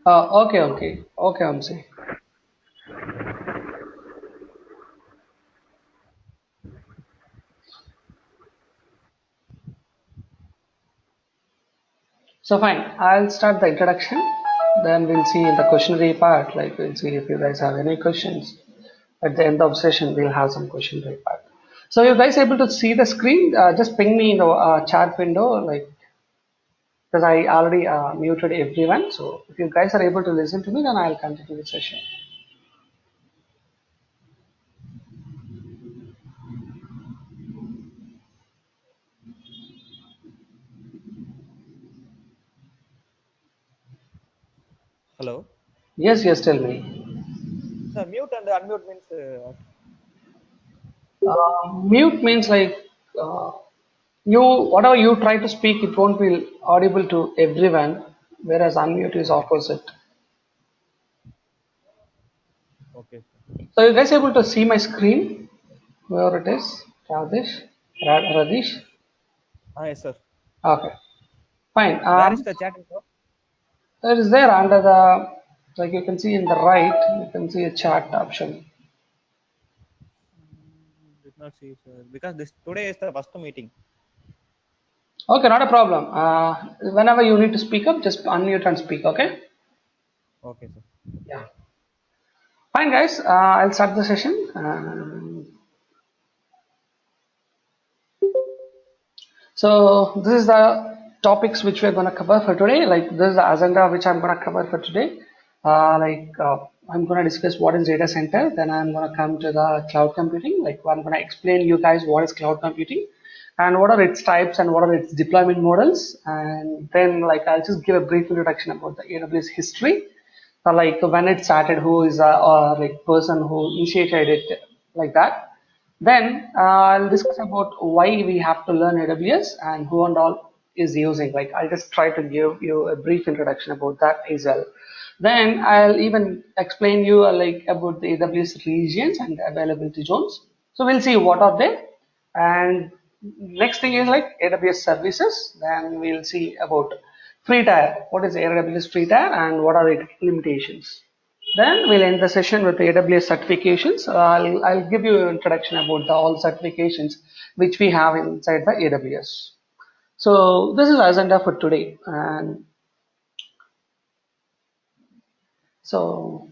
Okay, Amsi. So fine, I'll start the introduction. Then we'll see in the questionnaire part, like we'll see if you guys have any questions. At the end of session, we'll have some questionnaire part. So you guys able to see the screen? Just ping me in the chat window, like because I already muted everyone. So if you guys are able to listen to me, then I'll continue the session. Hello. Yes, yes, tell me. Sir, mute and unmute means Mute means like uh, you whatever you try to speak, it won't be audible to everyone, whereas unmute is opposite. okay, sir. So you guys able to see my screen? Whoever it is, Rajesh, Radish. Yes, sir. Okay, fine. Where is the chat info? It is there under the, like you can see in the right, you can see a chat option. Did not see, sir. Because this today is the first meeting. Okay, not a problem. Whenever you need to speak up, just unmute and speak. Okay. Okay, sir. Yeah. Fine, guys. I'll start the session. So this is the topics which we're going to cover for today. Like this is the agenda which I'm going to cover for today. I'm going to discuss what is data center. Then I'm going to come to the cloud computing. Like I'm going to explain you guys what is cloud computing and what are its types and what are its deployment models. And then like I'll just give a brief introduction about the AWS history. Like when it started, who is like person who initiated it, like that. Then I'll discuss about why we have to learn AWS and who and all is using. Like I'll just try to give you a brief introduction about that as well. Then I'll even explain you like about the AWS regions and availability zones. So we'll see what are they. And next thing is like AWS services. Then we'll see about free tier. What is AWS free tier and what are its limitations? Then we'll end the session with the AWS certifications. I'll give you an introduction about the all certifications which we have inside the AWS. So this is the agenda for today. And so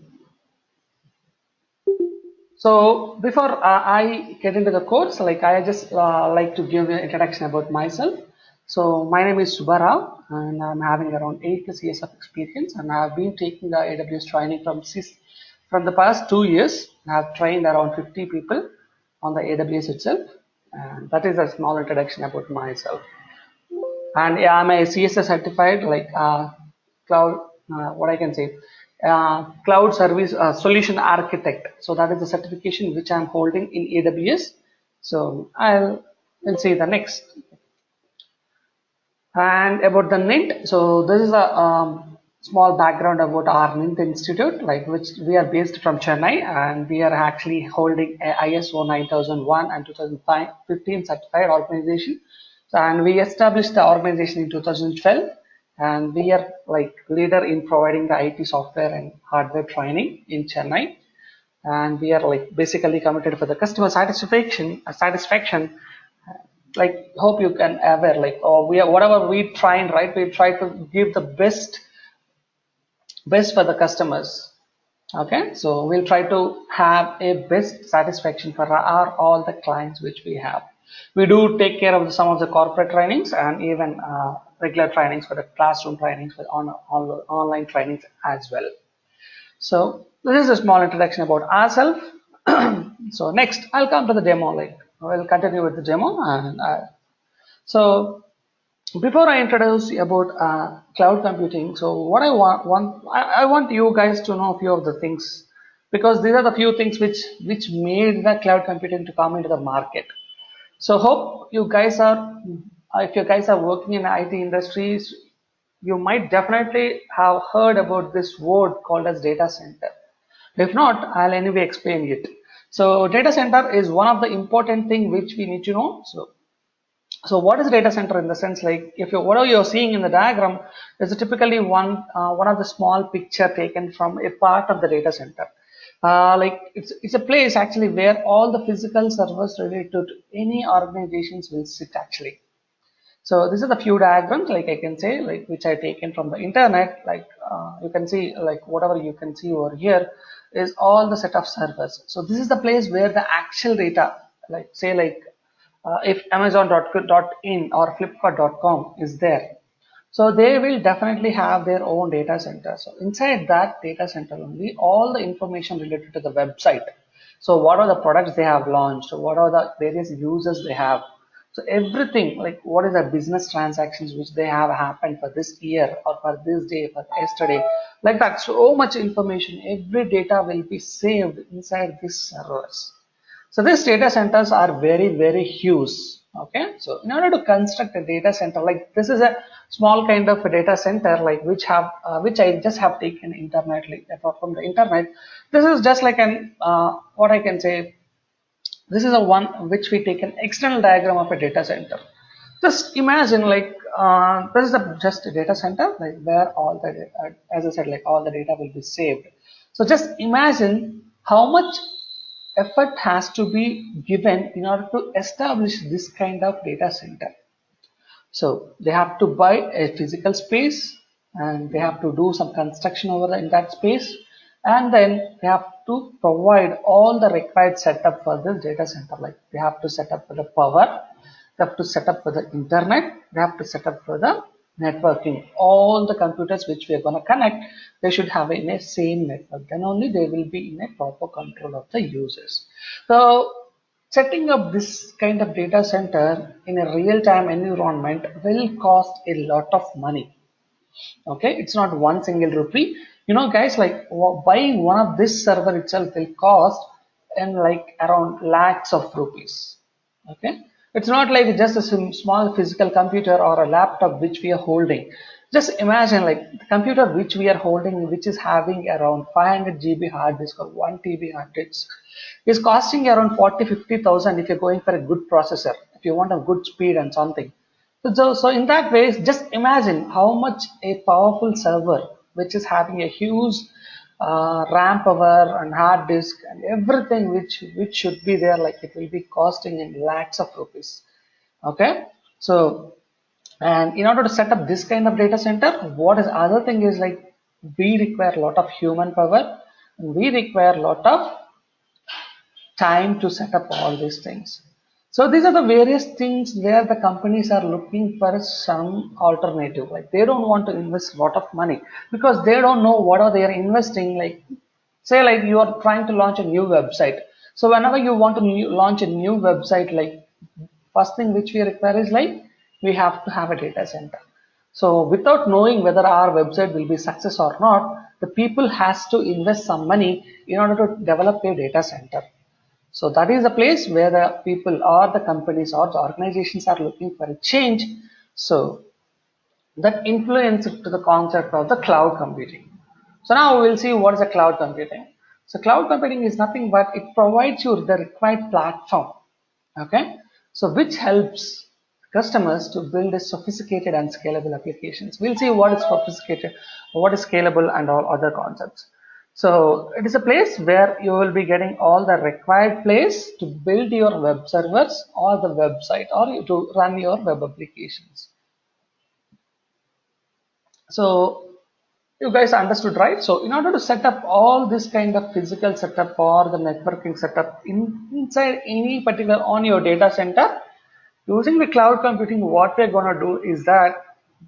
So before I get into the course, like I just like to give an introduction about myself. So my name is Subbarao and I'm having around 8 years of experience and I've been taking the AWS training from the past 2 years. I've trained around 50 people on the AWS itself. And that is a small introduction about myself. And yeah, I'm a CSS certified like cloud, what I can say, cloud service solution architect. So that is the certification which I'm holding in AWS. So will see the next. And about the NINT, so this is a small background about our NINT Institute, like which we are based from Chennai, and we are actually holding a ISO 9001 and 2015 certified organization. So, and we established the organization in 2012, and we are like leader in providing the IT software and hardware training in Chennai, and we are like basically committed for the customer satisfaction, like hope you can ever like or we are whatever we try and right we try to give the best for the customers. Okay, so we'll try to have a best satisfaction for our all the clients which we have. We do take care of some of the corporate trainings and even regular trainings for the classroom trainings for online trainings as well. So this is a small introduction about ourselves. So next I'll come to the demo, like we'll continue with the demo. And so before I introduce about cloud computing, so what I want you guys to know a few of the things, because these are the few things which made the cloud computing to come into the market. So hope you guys are, if you guys are working in IT industries, you might definitely have heard about this word called as data center. If not, I'll anyway explain it. So data center is one of the important thing which we need to know. So So what is data center in the sense, like if you whatever you're seeing in the diagram is typically one of the small picture taken from a part of the data center. Like it's a place actually where all the physical servers related to any organizations will sit actually. So this is the few diagrams, like I can say, like which I taken from the internet. Like you can see, like whatever you can see over here is all the set of servers. So this is the place where the actual data, like say like if Amazon.in or Flipkart.com is there, so they will definitely have their own data center. So inside that data center only, all the information related to the website. So what are the products they have launched? What are the various users they have? So everything, like what is the business transactions which they have happened for this year or for this day, for yesterday, like that. So much information, every data will be saved inside these servers. So these data centers are very huge. Okay, so in order to construct a data center, like this is a small kind of a data center, like which I just have taken internet, like from the internet. This is just like an what I can say. This is a one which we take an external diagram of a data center. Just imagine like this is just a data center, like where all the as I said, like all the data will be saved. So just imagine how much effort has to be given in order to establish this kind of data center. So they have to buy a physical space and they have to do some construction in that space, and then they have to provide all the required setup for this data center. Like they have to set up for the power, they have to set up for the internet, they have to set up for the networking. All the computers which we are going to connect, they should have in a same network. Then only they will be in a proper control of the users. So setting up this kind of data center in a real-time environment will cost a lot of money. Okay, it's not one single rupee. You know, guys, like buying one of this server itself will cost and like around lakhs of rupees. Okay, it's not like just a small physical computer or a laptop which we are holding. Just imagine like the computer which we are holding, which is having around 500 GB hard disk or 1 TB hard disk, is costing around 40-50,000 if you're going for a good processor, if you want a good speed and something. So in that way, just imagine how much a powerful server, which is having a huge RAM power and hard disk and everything which should be there, like it will be costing in lakhs of rupees. Okay, so and in order to set up this kind of data center, what is other thing is like we require a lot of human power, and we require a lot of time to set up all these things. So these are the various things where the companies are looking for some alternative. Like they don't want to invest a lot of money because they don't know what are they are investing. Like say like you are trying to launch a new website. So whenever you want to launch a new website, like first thing which we require is like we have to have a data center. So without knowing whether our website will be success or not, the people has to invest some money in order to develop a data center. So that is the place where the people or the companies or the organizations are looking for a change. So that influences to the concept of the cloud computing. So now we will see what is a cloud computing. So cloud computing is nothing but it provides you the required platform. Okay. So which helps customers to build a sophisticated and scalable applications. We'll see what is sophisticated, what is scalable and all other concepts. So it is a place where you will be getting all the required place to build your web servers or the website or to run your web applications. So you guys understood, right? So in order to set up all this kind of physical setup or the networking setup inside any particular on your data center, using the cloud computing, what we're going to do is that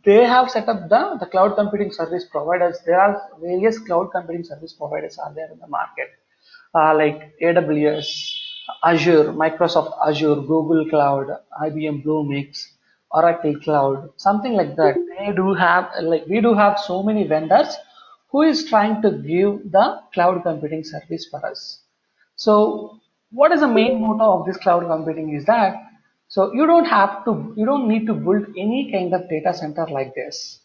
they have set up the cloud computing service providers. There are various cloud computing service providers are there in the market, like AWS, Azure, Microsoft Azure, Google Cloud, IBM Bluemix, Oracle Cloud, something like that. They do have, like we do have so many vendors who is trying to give the cloud computing service for us. So what is the main motto of this cloud computing is that, so you don't need to build any kind of data center like this.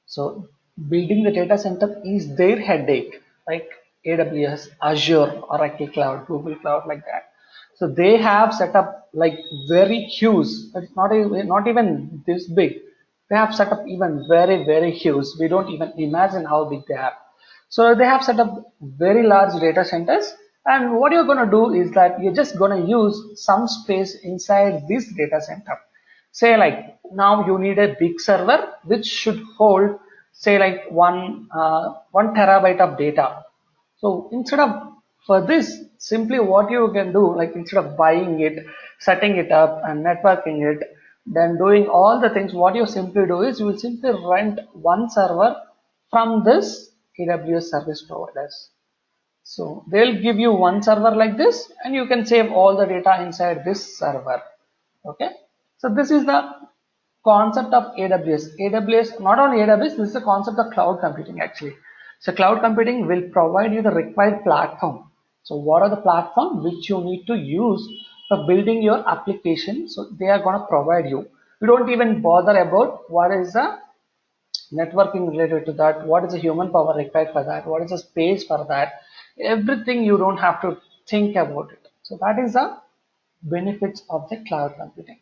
So building the data center is their headache, like AWS, Azure, Oracle Cloud, Google Cloud, like that. So they have set up like very huge, it's not even this big. They have set up even very huge. We don't even imagine how big they are. So they have set up very large data centers, and what you're going to do is that you're just going to use some space inside this data center. Say like now you need a big server which should hold say like 1 terabyte of data. So instead of for this, simply what you can do, like instead of buying it, setting it up and networking it, then doing all the things, what you simply do is you will simply rent one server from this AWS service providers. So they'll give you one server like this, and you can save all the data inside this server. Okay. So this is the concept of AWS. AWS, not only AWS, this is the concept of cloud computing actually. So cloud computing will provide you the required platform. So what are the platform which you need to use for building your application? So they are going to provide you. You don't even bother about what is the networking related to that, what is the human power required for that, what is the space for that, everything you don't have to think about it. So that is the benefits of the cloud computing.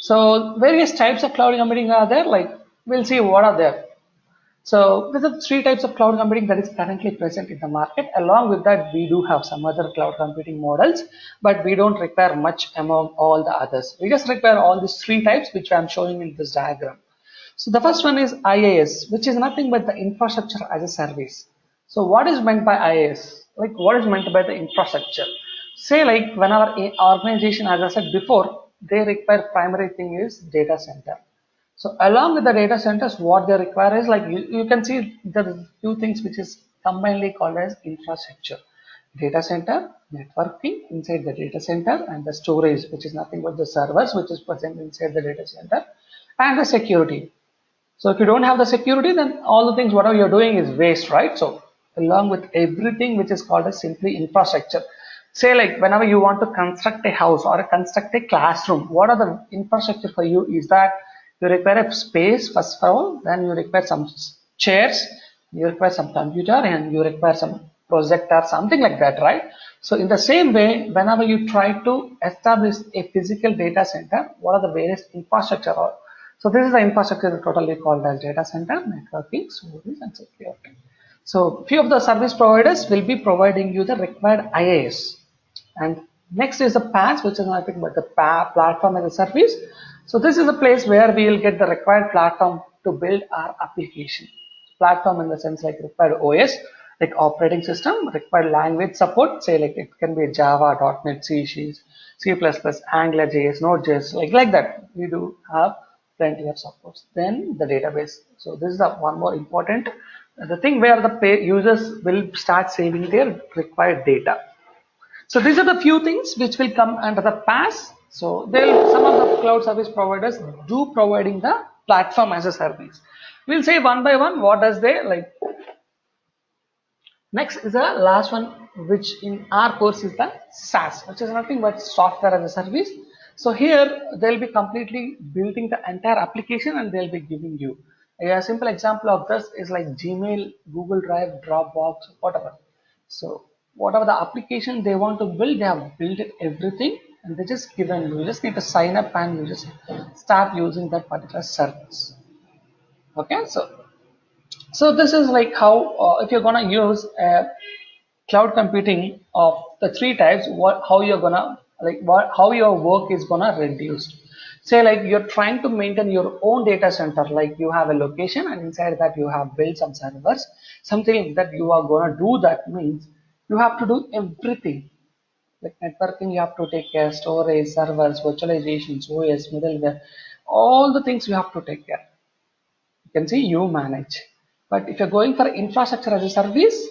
So various types of cloud computing are there, like we'll see what are there. So these are three types of cloud computing that is currently present in the market. Along with that, we do have some other cloud computing models, but we don't require much among all the others. We just require all these three types which I'm showing in this diagram. So the first one is IaaS, which is nothing but the infrastructure as a service. So what is meant by IaaS? Like what is meant by the infrastructure? Say like when our organization, as I said before, they require primary thing is data center. So along with the data centers, what they require is like you can see the few things which is combinedly called as infrastructure. Data center, networking inside the data center, and the storage, which is nothing but the servers which is present inside the data center, and the security. So if you don't have the security, then all the things whatever you're doing is waste, right? So along with everything which is called as simply infrastructure. Say like whenever you want to construct a house or construct a classroom, what are the infrastructure for you is that you require a space first of all, then you require some chairs, you require some computer, and you require some projector, something like that, right? So in the same way, whenever you try to establish a physical data center, what are the various infrastructure? So this is the infrastructure totally called as data center, networking, storage, and security. So few of the service providers will be providing you the required IaaS. And next is the PaaS, which is nothing but the platform as a service. So this is the place where we will get the required platform to build our application. Platform in the sense like required OS, like operating system, required language support, say like it can be Java, .NET, C, C++, Angular, JS, Node.js, like that. We do have plenty of supports. Then the database. So this is the one more important, the thing where the users will start saving their required data. So these are the few things which will come under the PaaS. So some of the cloud service providers do providing the platform as a service. We'll say one by one what does they like. Next is the last one, which in our course is the SaaS, which is nothing but software as a service. So here they'll be completely building the entire application and they'll be giving you. A simple example of this is like Gmail, Google Drive, Dropbox, whatever. So whatever the application they want to build, they have built it everything and they just given you. You just need to sign up and you just start using that particular service. Okay, so this is like how if you're gonna use cloud computing of the three types, how you're gonna how your work is gonna reduce. Say like you're trying to maintain your own data center, like you have a location and inside that you have built some servers, something that you are gonna do. That means you have to do everything. Like networking, you have to take care, storage, servers, virtualizations, OS, middleware, all the things you have to take care. You can see you manage. But if you're going for infrastructure as a service,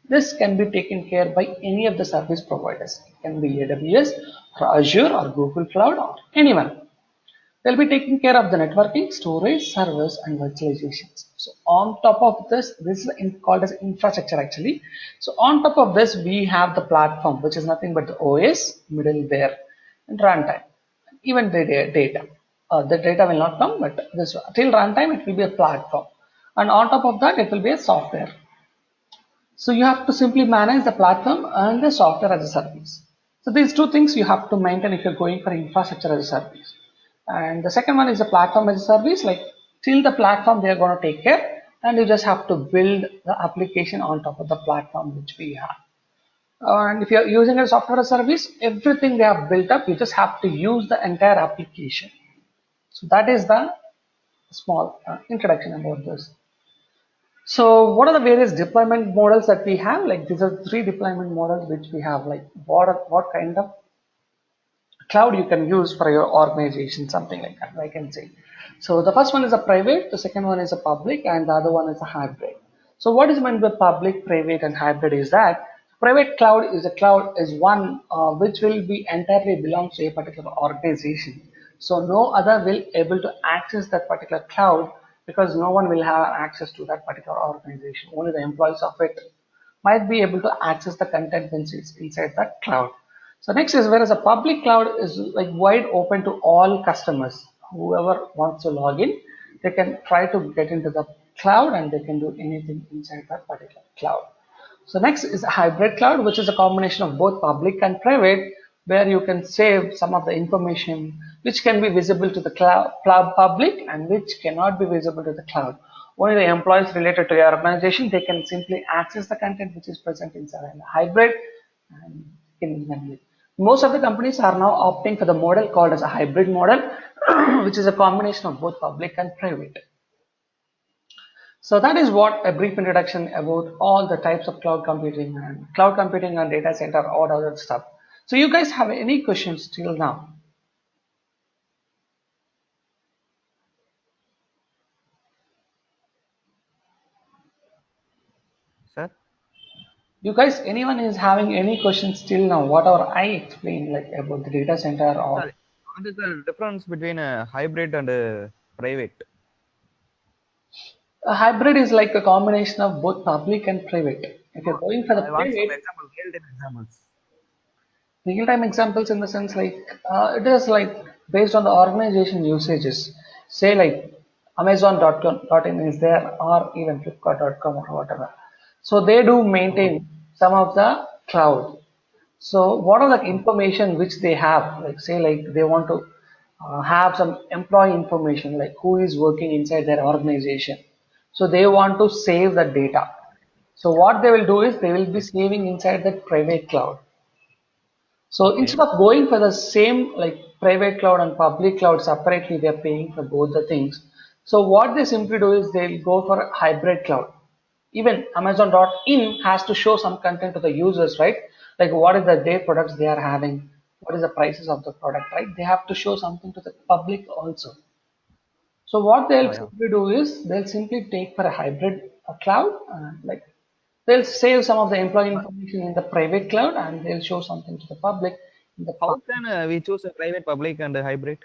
this can be taken care by any of the service providers. It can be AWS or Azure or Google Cloud or anyone. They'll be taking care of the networking, storage, servers, and virtualizations. So on top of this is called as infrastructure actually. So on top of this, we have the platform, which is nothing but the OS, middleware, and runtime, even the data. The data will not come, but this till runtime it will be a platform, and on top of that it will be a software. So you have to simply manage the platform and the software as a service. So these two things you have to maintain if you're going for infrastructure as a service. And the second one is a platform as a service, like till the platform they are going to take care, and you just have to build the application on top of the platform which we have. And if you're using a software as a service, everything they have built up, you just have to use the entire application. So that is the small introduction about this. So what are the various deployment models that we have? Like these are three deployment models which we have. Like what kind of cloud you can use for your organization, something like that, I can say. So the first one is a private, the second one is a public, and the other one is a hybrid. So what is meant by public, private, and hybrid is that private cloud is a cloud is one which will be entirely belongs to a particular organization. So no other will able to access that particular cloud because no one will have access to that particular organization. Only the employees of it might be able to access the content when it's inside that cloud. So next is whereas a public cloud is like wide open to all customers. Whoever wants to log in, they can try to get into the cloud and they can do anything inside that particular cloud. So next is a hybrid cloud, which is a combination of both public and private, where you can save some of the information which can be visible to the cloud public and which cannot be visible to the cloud. Only the employees related to your organization, they can simply access the content which is present inside the hybrid and can manage. Most of the companies are now opting for the model called as a hybrid model, which is a combination of both public and private. So that is what a brief introduction about all the types of cloud computing and data center, all other stuff. So you guys have any questions till now? Sir? You guys, anyone is having any questions till now? Whatever I explained, like about the data center or Sorry. What is the difference between a hybrid and a private? a hybrid is like a combination of both public and private. If you're going for the I want some private, example, real-time examples. real-time examples in the sense like it is like based on the organization usages. Say like Amazon.com.in is there or even Flipkart.com or whatever. So they do Okay. maintain some of the cloud. So what are the information which they have? Like say like they want to have some employee information like who is working inside their organization. So they want to save the data. So what they will do is they will be Okay. saving inside that private cloud. So instead Okay. of going for the same like private cloud and public cloud separately, they're paying for both the things. So what they simply do is they'll go for a hybrid cloud. Even Amazon.in has to show some content to the users, right? Like what is the day products they are having, what is the prices of the product, right? They have to show something to the public also. So what they'll Oh, yeah. simply do is they'll simply take for a hybrid cloud, like they'll save some of the employee But information in the private cloud and they'll show something to the public in the how public. can we choose a private, public, and a hybrid?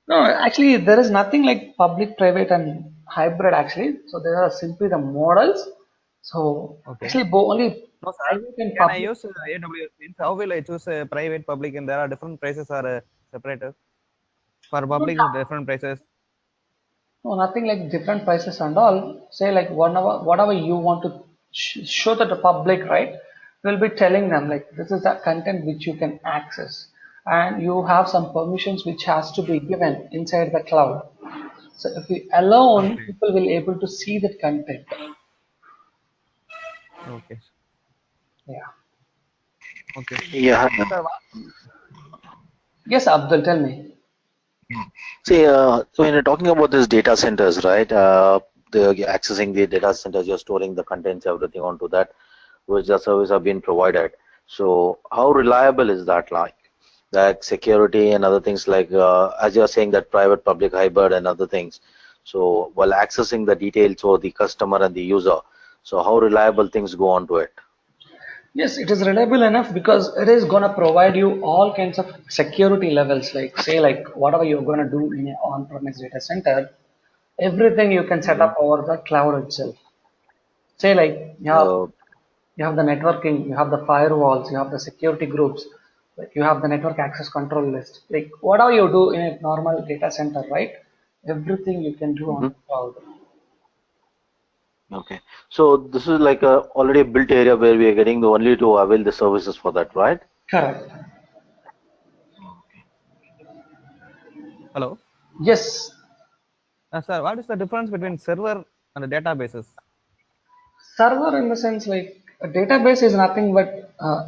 No, actually there is nothing like public, private and hybrid actually. So there are simply the models. So Okay. actually only No, sir. private and Can I public. use AWS? Means how will I choose a private, public, and there are different prices are separated? For You don't public, have, different prices. no, nothing like different prices and all. Say like whatever you want to show to the public, right? We'll be telling them like this is the content which you can access, and you have some permissions which has to be given inside the cloud. So if we allow, Okay. people will able to see that content. Okay. Yeah. Okay. Yeah. Sir, Yes, Abdul, tell me. See, when you're talking about these data centers, right? You're accessing the data centers, you're storing the contents, everything onto that, which the service have been provided. So, how reliable is that like? Like security and other things like, as you're saying that private, public, hybrid and other things. So, while accessing the details for the customer and the user, so how reliable things go onto it? Yes, it is reliable enough because it is gonna provide you all kinds of security levels. Like say like whatever you're gonna do in an on-premise data center, everything you can set Hmm. up over the cloud itself. Say like Uh, you have the networking, you have the firewalls, you have the security groups, like you have the network access control list. Like whatever you do in a normal data center, right? Everything you can do on mhm. the cloud. Okay. So this is like a already built area where we are getting the only to avail the services for that, right? Correct. Hello. Yes. Sir, what is the difference between server and the databases? Server in the sense like a database is nothing but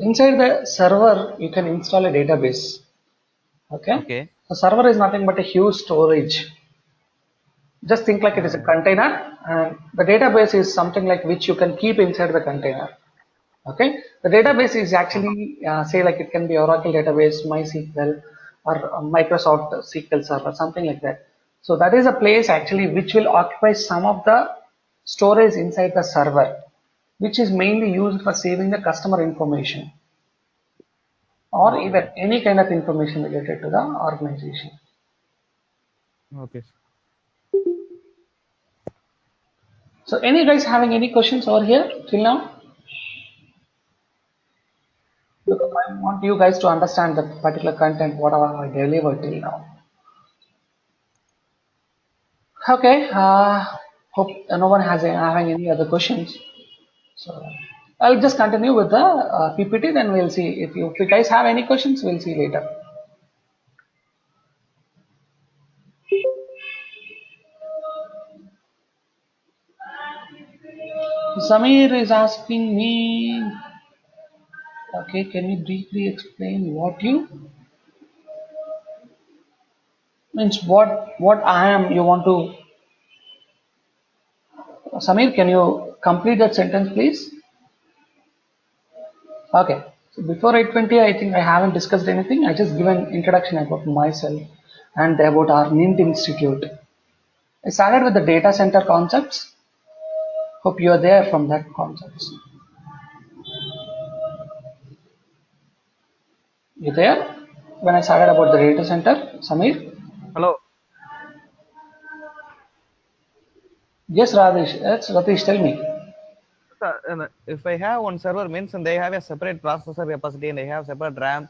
inside the server you can install a database. Okay. Okay. A server is nothing but a huge storage. Just think like it is a Uh, container, and the database is something like which you can keep inside the container. Okay, the database is okay. actually say like it can be Oracle database, MySQL, or Microsoft SQL Server, something like that. So that is a place actually which will occupy some of the storage inside the server, which is mainly used for saving the customer information or Okay. even any kind of information related to the organization. Okay. So any guys having any questions over here till now? Because I want you guys to understand the particular content what I delivered till now. Okay, hope no one has having any other questions. So I'll just continue with the PPT, then we'll see if you guys have any questions, we'll see later. Samir is asking me, okay, can you briefly explain what you means what I am you want to Samir, can you complete that sentence please? Okay. So before 8:20, I think I haven't discussed anything. I just given introduction about myself and about our NINT Institute. I started with the data center concepts. Hope you are there from that concepts. You there? When I started about the data center, Samir? Hello. Yes, Radesh. Yes, Ratish, tell me. Sir, if I have one server means and they have a separate processor capacity and they have separate RAM,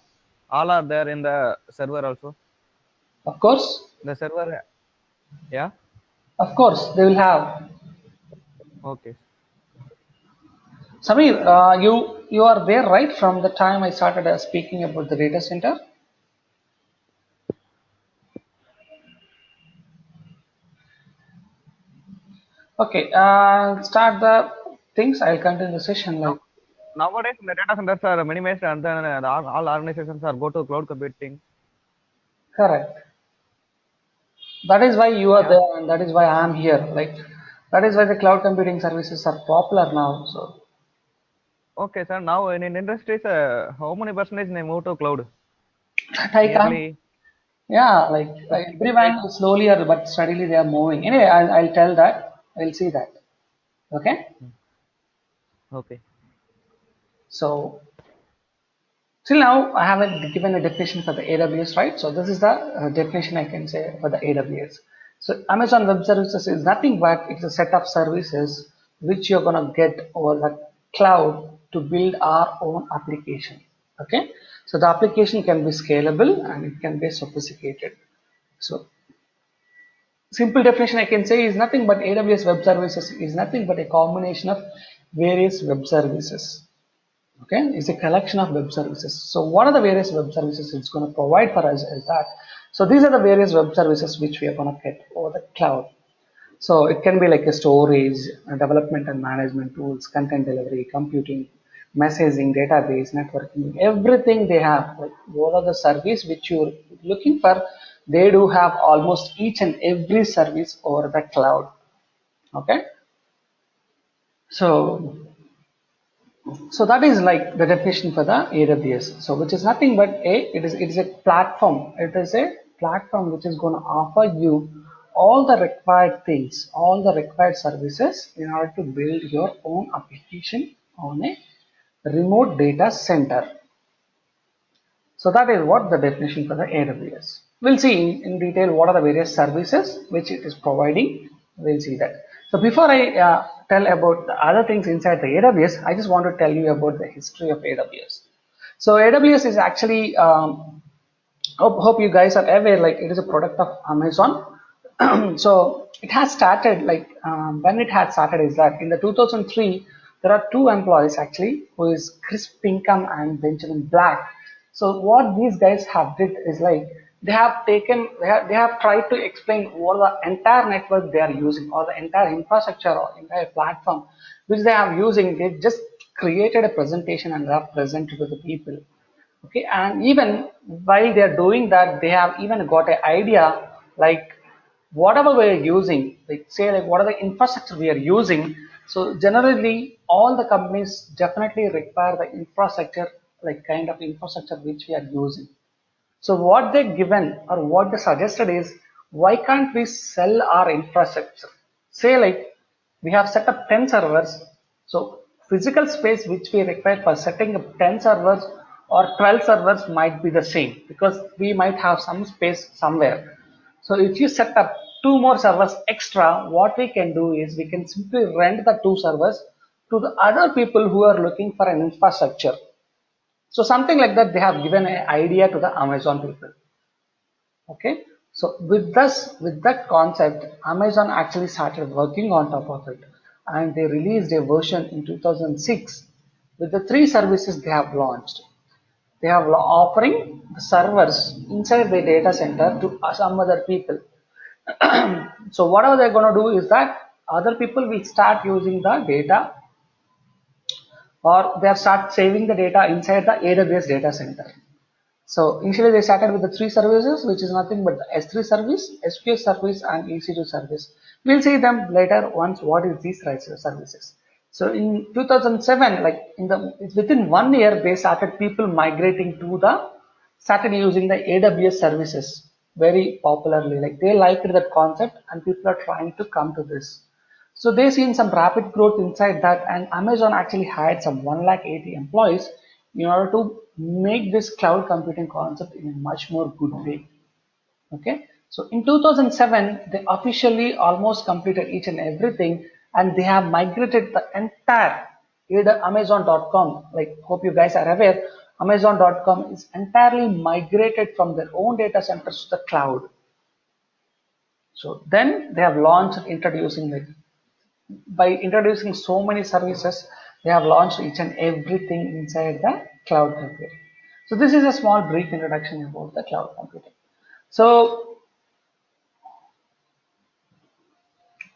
all are there in the server also. Of course, The server, yeah. they will have. Okay. Samir, you are there right from the time I started speaking about the data center. Okay, start the things. I'll continue the session Now, like nowadays the data centers are minimized and then all organizations are go to cloud computing. correct. That is why you are Yeah. there, and that is why I am here. Like that is why the cloud computing services are popular now. So Okay, sir. Now in industries, how many percentage they move to cloud? that I can't. Nearly Yeah, like 50%. everyone slowly or but steadily they are moving. Anyway, I'll tell that. I'll see that. Okay. Okay. So till now I haven't given a definition for the AWS, right? So this is the definition I can say for the AWS. So Amazon Web Services is nothing but it's a set of services which you're gonna get over the cloud to build our own application. Okay. So the application can be scalable and it can be sophisticated. So simple definition I can say is nothing but AWS Web Services is nothing but a combination of various web services. Okay, it's a collection of web services. So what are the various web services it's going to provide for us is that. So these are the various web services which we are going to get over the cloud. So it can be like a storage, development and management tools, content delivery, computing, messaging, database, networking, everything they have. Like what are the service which you're looking for? They do have almost each and every service over the cloud. Okay. So so that is like the definition for the AWS. So which is nothing but it is a platform. It is a platform which is going to offer you all the required things, all the required services in order to build your own application on a remote data center. So that is what the definition for the AWS. We'll see in detail what are the various services which it is providing. We'll see that. So before I tell about the other things inside the AWS, I just want to tell you about the history of AWS. So AWS is actually, hope you guys are aware, like it is a product of Amazon. So it has started like when it had started is that in the 2003 there are two employees actually who is Chris Pinkham and Benjamin Black. So what these guys have did is like they have taken, they have tried to explain what the entire network they are using or the entire infrastructure or entire platform which they are using. They just created a presentation and have presented to the people. Okay, and even while they are doing that, they have even got an idea like whatever we are using, like say like what are the infrastructure we are using. So generally, all the companies definitely require the infrastructure, like kind of infrastructure which we are using. So what they given or what they suggested is, why can't we sell our infrastructure? Say like we have set up 10 servers. So physical space which we require for setting up 10 servers or 12 servers might be the same because we might have some space somewhere. So if you set up two more servers extra, what we can do is we can simply rent the two servers to the other people who are looking for an infrastructure. So something like that, they have given an idea to the Amazon people. Okay. So with this, with that concept, Amazon actually started working on top of it, and they released a version in 2006 with the three services they have launched. They have offering the servers inside the data center to some other people. So whatever they're going to do is that other people will start using the data, or they have start saving the data inside the AWS data center. So initially they started with the three services, which is nothing but the S3 service, SQS service, and EC2 service. We'll see them later once what is these services. So in 2007, like within 1 year, they started people migrating to started using the AWS services very popularly. Like they liked that concept, and people are trying to come to this. So they've seen some rapid growth inside that, and Amazon actually hired some 180 employees in order to make this cloud computing concept in a much more good way. Okay, so in 2007, they officially almost completed each and everything, and they have migrated the entire Amazon.com. Like, hope you guys are aware, Amazon.com is entirely migrated from their own data centers to the cloud. So then they have launched introducing like by introducing so many services, they have launched each and everything inside the cloud computing. So this is a small brief introduction about the cloud computing. So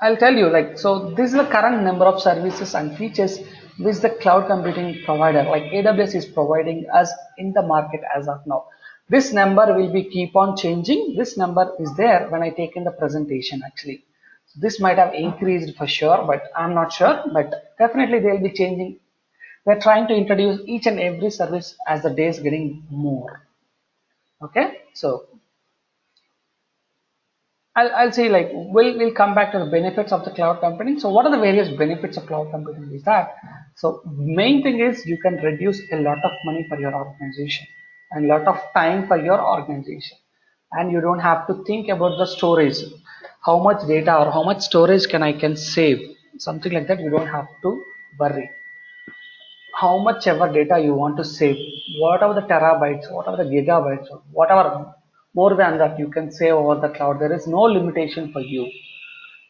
I'll tell you like, so this is the current number of services and features which the cloud computing provider like AWS is providing us in the market as of now. This number will be keep on changing. This number is there when I take in the presentation actually. So this might have increased for sure, but I'm not sure, but definitely they'll be changing. They're trying to introduce each and every service as the days getting more. Okay, so I'll say like we'll come back to the benefits of the cloud computing. So what are the various benefits of cloud computing is that, so main thing is you can reduce a lot of money for your organization and a lot of time for your organization, and you don't have to think about the storage, how much data or how much storage can save, something like that. You don't have to worry how much ever data you want to save, whatever the terabytes, whatever the gigabytes, or whatever more than that you can save over the cloud. There is no limitation for you.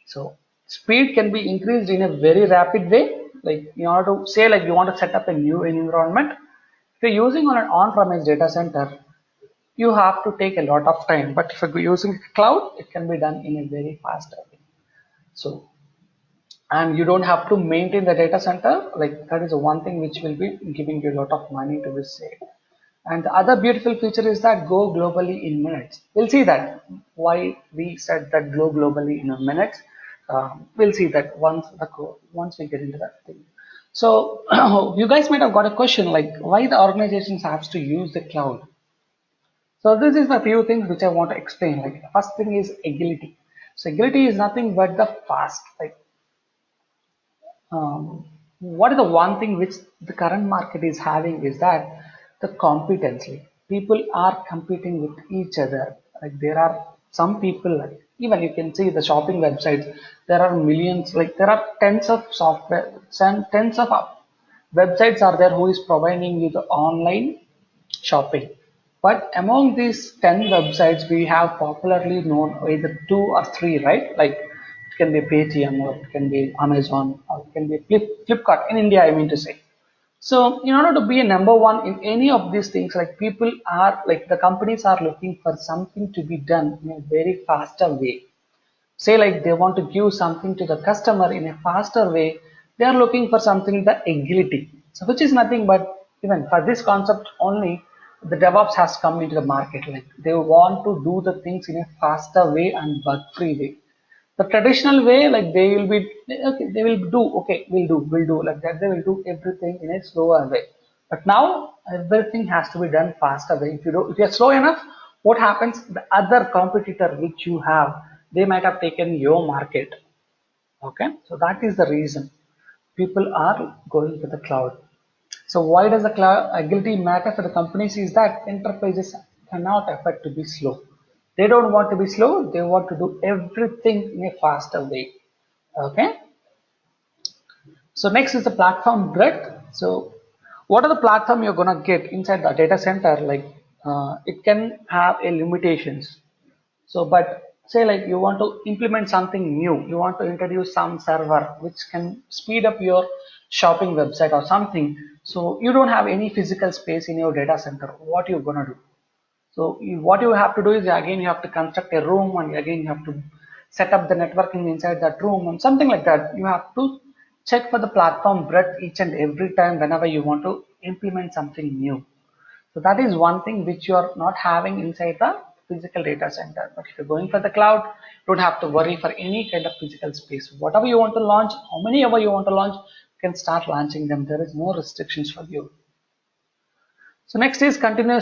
So speed can be increased in a very rapid way. Like you want to say like you want to set up a new environment. If you're using on an on-premise data center, you have to take a lot of time. But if you're using cloud, it can be done in a very fast way. So and you don't have to maintain the data center. Like that is one thing which will be giving you a lot of money to be saved. And the other beautiful feature is that go globally in minutes. We'll see that why we said that go globally in a minute. We'll see that once we get into that thing. So you guys might have got a question like why the organizations have to use the cloud. So this is a few things which I want to explain. Like first thing is agility. So agility is nothing but the fast. Like what is the one thing which the current market is having is that the competency. People are competing with each other. Like there are some people, like even you can see the shopping websites, there are millions, like there are tens of software, tens of websites are there who is providing you the online shopping. But among these 10 websites, we have popularly known either two or three, right? Like it can be Paytm or it can be Amazon or it can be Flipkart in India, I mean to say. So in order to be a number one in any of these things, like people are like the companies are looking for something to be done in a very faster way. Say like they want to give something to the customer in a faster way, they are looking for something, the agility. So which is nothing but, even for this concept only, the DevOps has come into the market. Like they want to do the things in a faster way and bug free way. The traditional way, like they will be okay, they will do okay, we'll do like that, they will do everything in a slower way. But now everything has to be done faster way. If you're slow enough, what happens, the other competitor which you have, they might have taken your market. Okay, so that is the reason people are going to the cloud. So why does the cloud agility matter for the companies is that enterprises cannot afford to be slow. They don't want to be slow. They want to do everything in a faster way. Okay. So next is the platform breadth. So what are the platform you're gonna get inside the data center? Like it can have a limitations. So, but say like you want to implement something new, you want to introduce some server which can speed up your shopping website or something. So you don't have any physical space in your data center. What you gonna do? So what you have to do is again you have to construct a room, and again you have to set up the networking inside that room and something like that. You have to check for the platform breadth each and every time whenever you want to implement something new. So that is one thing which you are not having inside the physical data center. But if you're going for the cloud, you don't have to worry for any kind of physical space. Whatever you want to launch, how many ever you want to launch, you can start launching them. There is no restrictions for you. So next is continual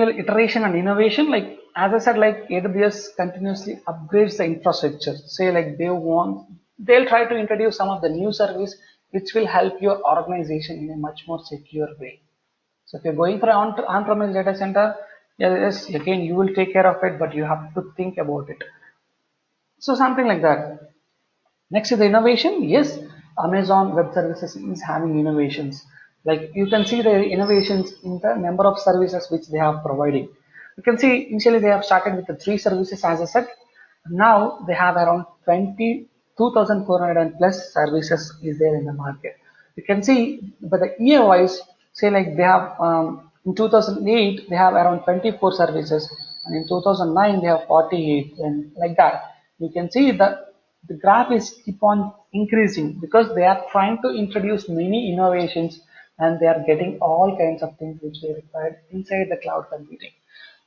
iteration and innovation. Like as I said, like AWS continuously upgrades the infrastructure. Say like they'll try to introduce some of the new service which will help your organization in a much more secure way. So if you're going for an on-premise data center, yes, again, you will take care of it, but you have to think about it. So something like that. Next is the innovation. Yes, Amazon Web Services is having innovations. Like you can see the innovations in the number of services which they are providing. You can see initially they have started with the 3 services, as I said. Now they have around 22,400 plus services is there in the market. You can see, but the year wise, say like they have in 2008 they have around 24 services, and in 2009 they have 48, and like that. You can see that the graph is keep on increasing because they are trying to introduce many innovations, and they are getting all kinds of things which they require inside the cloud computing.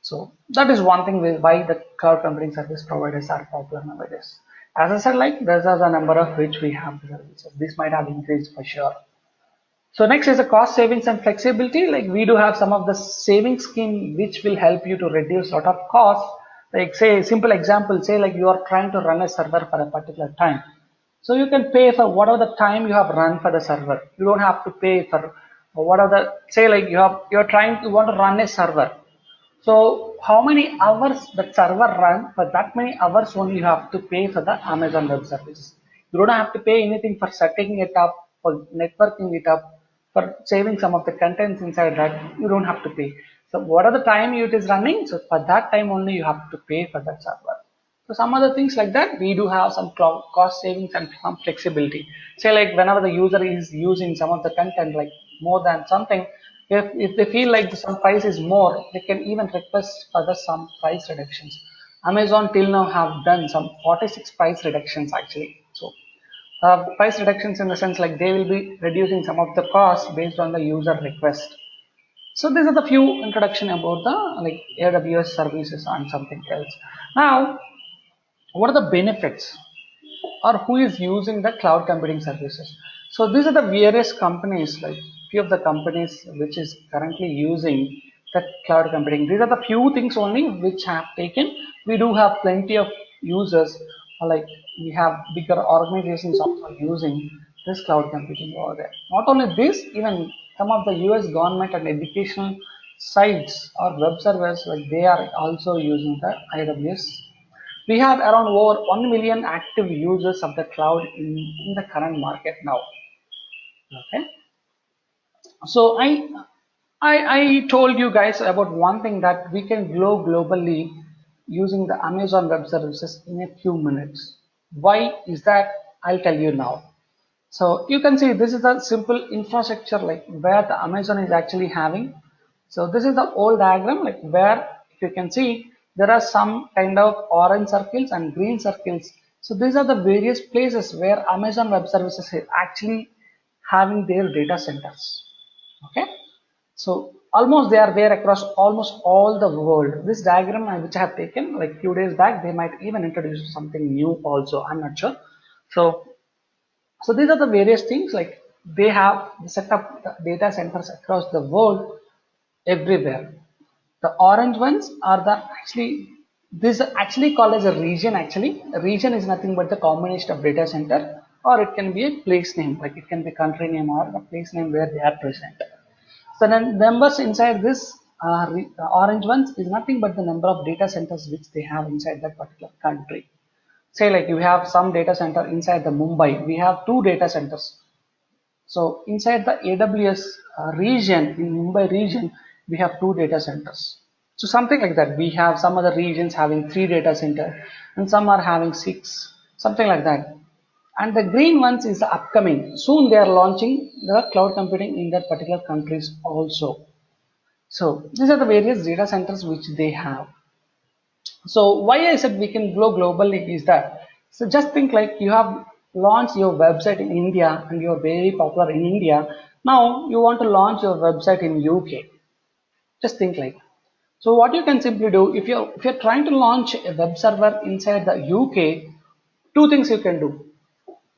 So that is one thing why the cloud computing service providers are popular nowadays. As I said, like there's a number of which we have the services. This might have increased for sure. So next is the cost savings and flexibility. Like we do have some of the saving scheme which will help you to reduce a lot of costs. Like say simple example, say like you are trying to run a server for a particular time. So you can pay for whatever the time you have run for the server. You don't have to pay for whatever the, say like you want to run a server. So how many hours that server run, for that many hours only you have to pay for the Amazon Web Services. You don't have to pay anything for setting it up, for networking it up, for saving some of the contents inside that. You don't have to pay. So what are the time it is running? So for that time only you have to pay for that server. So some other things like that, we do have some cost savings and some flexibility. Say like whenever the user is using some of the content like more than something, if they feel like some price is more, they can even request for the some price reductions. Amazon till now have done some 46 price reductions actually. So price reductions in the sense like they will be reducing some of the cost based on the user request. So these are the few introduction about the like AWS services and something else. Now what are the benefits, or who is using the cloud computing services? So these are the various companies, like few of the companies which is currently using the cloud computing. These are the few things only which have taken. We do have plenty of users, like we have bigger organizations also using this cloud computing over there. Not only this, even some of the US government and educational sites or web servers, like they are also using the AWS. We have around over 1 million active users of the cloud in the current market now. Okay. So I told you guys about one thing, that we can grow globally using the Amazon Web Services in a few minutes. Why is that? I'll tell you now. So you can see this is a simple infrastructure like where the Amazon is actually having. So this is the old diagram like where if you can see there are some kind of orange circles and green circles. So these are the various places where Amazon Web Services is actually having their data centers. Okay. So almost they are there across almost all the world. This diagram which I have taken like few days back, they might even introduce something new also. I'm not sure. So these are the various things like they have set up the data centers across the world everywhere. The orange ones are the actually this is actually called as a region. Actually, a region is nothing but the combination of data center, or it can be a place name, like it can be country name or a place name where they are present. So then numbers inside this orange ones is nothing but the number of data centers which they have inside that particular country. Say like you have some data center inside the Mumbai, we have two data centers. So inside the AWS region, in Mumbai region, we have two data centers. So something like that. We have some other regions having three data centers and some are having six, something like that. And the green ones is the upcoming. Soon they are launching the cloud computing in that particular countries also. So these are the various data centers which they have. So why I said we can grow globally is that, so just think like you have launched your website in India and you're very popular in India. Now you want to launch your website in UK. Just think like. So what you can simply do if you're trying to launch a web server inside the UK, two things you can do.